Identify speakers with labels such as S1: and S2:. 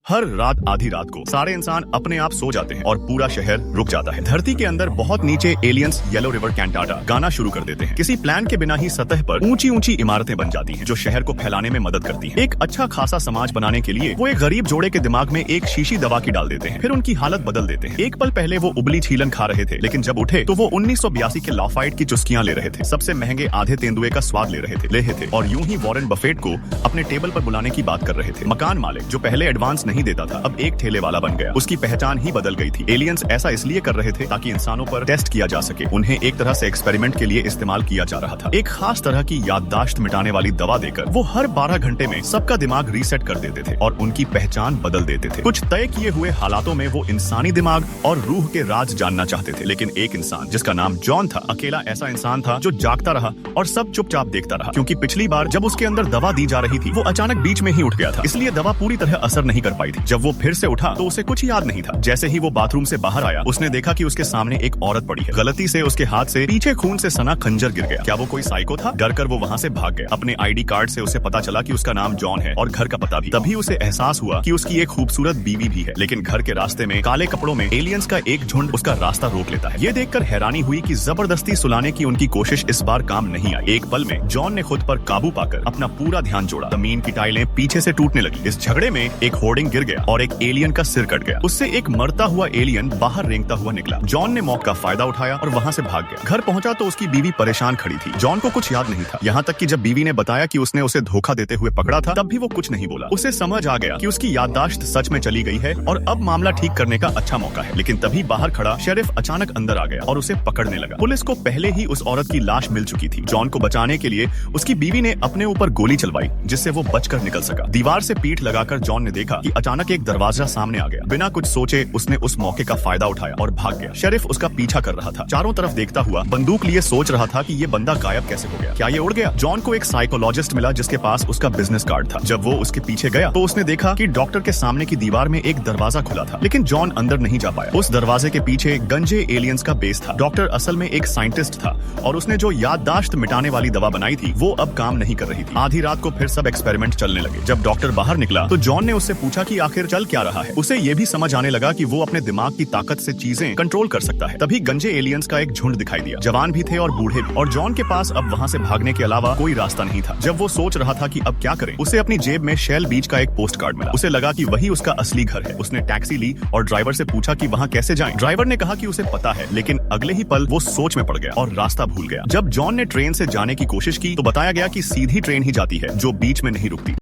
S1: हर रात आधी रात को सारे इंसान अपने आप सो जाते हैं और पूरा शहर रुक जाता है। धरती के अंदर बहुत नीचे एलियंस येलो रिवर कैंटाटा गाना शुरू कर देते हैं। किसी प्लान के बिना ही सतह पर ऊंची ऊंची इमारतें बन जाती हैं, जो शहर को फैलाने में मदद करती हैं। एक अच्छा खासा समाज बनाने के लिए वो एक गरीब जोड़े के दिमाग में एक शीशी दवा की डाल देते हैं, फिर उनकी हालत बदल देते हैं। एक पल पहले वो उबली छीलन खा रहे थे, लेकिन जब उठे तो वो 1982 के लाफाइट की चुस्कियां ले रहे थे, सबसे महंगे आधे तेंदुए का स्वाद ले रहे थे और यूं ही वॉरेन बफेट को अपने टेबल पर बुलाने की बात कर रहे थे। मकान मालिक जो पहले एडवांस नहीं देता था, अब एक ठेले वाला बन गया। उसकी पहचान ही बदल गई थी। एलियंस ऐसा इसलिए कर रहे थे ताकि इंसानों पर टेस्ट किया जा सके। उन्हें एक तरह से एक्सपेरिमेंट के लिए इस्तेमाल किया जा रहा था। एक खास तरह की याददाश्त मिटाने वाली दवा देकर वो हर 12 घंटे में सबका दिमाग रीसेट कर देते थे और उनकी पहचान बदल देते थे। कुछ तय किए हुए हालातों में वो इंसानी दिमाग और रूह के राज जानना चाहते थे, लेकिन एक इंसान जिसका नाम जॉन था, अकेला ऐसा इंसान था जो जागता रहा और सब चुपचाप देखता रहा, क्योंकि पिछली बार जब उसके अंदर दवा दी जा रही थी वो अचानक बीच में ही उठ गया था, इसलिए दवा पूरी तरह असर नहीं कर पाई थी। जब वो फिर से उठा तो उसे कुछ याद नहीं था। जैसे ही वो बाथरूम से बाहर आया, उसने देखा कि उसके सामने एक औरत पड़ी है। गलती से उसके हाथ से पीछे खून से सना खंजर गिर गया। क्या वो कोई साइको था? डर कर वो वहाँ से भाग गया। अपने आईडी कार्ड से उसे पता चला कि उसका नाम जॉन है और घर का पता भी। तभी उसे एहसास हुआ कि उसकी एक खूबसूरत बीवी भी है, लेकिन घर के रास्ते में काले कपड़ों में एलियंस का एक झुंड उसका रास्ता रोक लेता है। ये देखकर हैरानी हुई कि जबरदस्ती सुलाने की उनकी कोशिश इस बार काम नहीं आई। एक पल में जॉन ने खुद पर काबू पाकर अपना पूरा ध्यान जोड़ा। जमीन की टाइलें पीछे से टूटने लगी। इस झगड़े में एक होर्डिंग गिर गया और एक एलियन का सिर कट गया। उससे एक मरता हुआ एलियन बाहर रेंगता हुआ निकला। जॉन ने मौके का फायदा उठाया और वहाँ से भाग गया। घर पहुंचा तो उसकी बीवी परेशान खड़ी थी। जॉन को कुछ याद नहीं था, यहाँ तक कि जब बीवी ने बताया कि उसने उसे धोखा देते हुए पकड़ा था, तब भी वो कुछ नहीं बोला। उसे समझ आ गया कि उसकी याददाश्त सच में चली गई है और अब मामला ठीक करने का अच्छा मौका है। लेकिन तभी बाहर खड़ा शेरिफ अचानक अंदर आ गया और उसे पकड़ने लगा। पुलिस को पहले ही उस औरत की लाश मिल चुकी थी। जॉन को बचाने के लिए उसकी बीवी ने अपने ऊपर गोली चलवाई, जिससे वो बचकर निकल सका। दीवार से पीठ लगाकर जॉन ने देखा कि अचानक एक दरवाजा सामने आ गया। बिना कुछ सोचे उसने उस मौके का फायदा उठाया और भाग गया। शेरिफ उसका पीछा कर रहा था, चारों तरफ देखता हुआ बंदूक लिए सोच रहा था कि ये बंदा गायब कैसे हो गया। क्या ये उड़ गया? जॉन को एक साइकोलॉजिस्ट मिला जिसके पास उसका बिजनेस कार्ड था। जब वो उसके पीछे गया तो उसने देखा कि डॉक्टर के सामने की दीवार में एक दरवाजा खुला था, लेकिन जॉन अंदर नहीं जा पाया। उस दरवाजे के पीछे गंजे एलियंस का बेस था। डॉक्टर असल में एक साइंटिस्ट था और उसने जो याददाश्त मिटाने वाली दवा बनाई थी वो अब काम नहीं कर रही थी। आधी रात को फिर सब एक्सपेरिमेंट चलने लगे। जब डॉक्टर बाहर निकला तो जॉन ने उससे पूछा कि आखिर चल क्या रहा है। उसे ये भी समझ आने लगा कि वो अपने दिमाग की ताकत से चीजें कंट्रोल कर सकता है। तभी गंजे एलियंस का एक झुंड दिखाई दिया। जवान भी थे और बूढ़े भी, और जॉन के पास अब वहाँ से भागने के अलावा कोई रास्ता नहीं था। जब वो सोच रहा था कि अब क्या करे, उसे अपनी जेब में शेल बीच का एक पोस्ट कार्ड मिला। उसे लगा कि वही उसका असली घर है। उसने टैक्सी ली और ड्राइवर से पूछा कि वहाँ कैसे जाएं। ड्राइवर ने कहा कि उसे पता है, लेकिन अगले ही पल वो सोच में पड़ गया और रास्ता भूल गया। जब जॉन ने ट्रेन से जाने की कोशिश की तो बताया गया कि सीधी ट्रेन ही जाती है जो बीच में नहीं रुकती।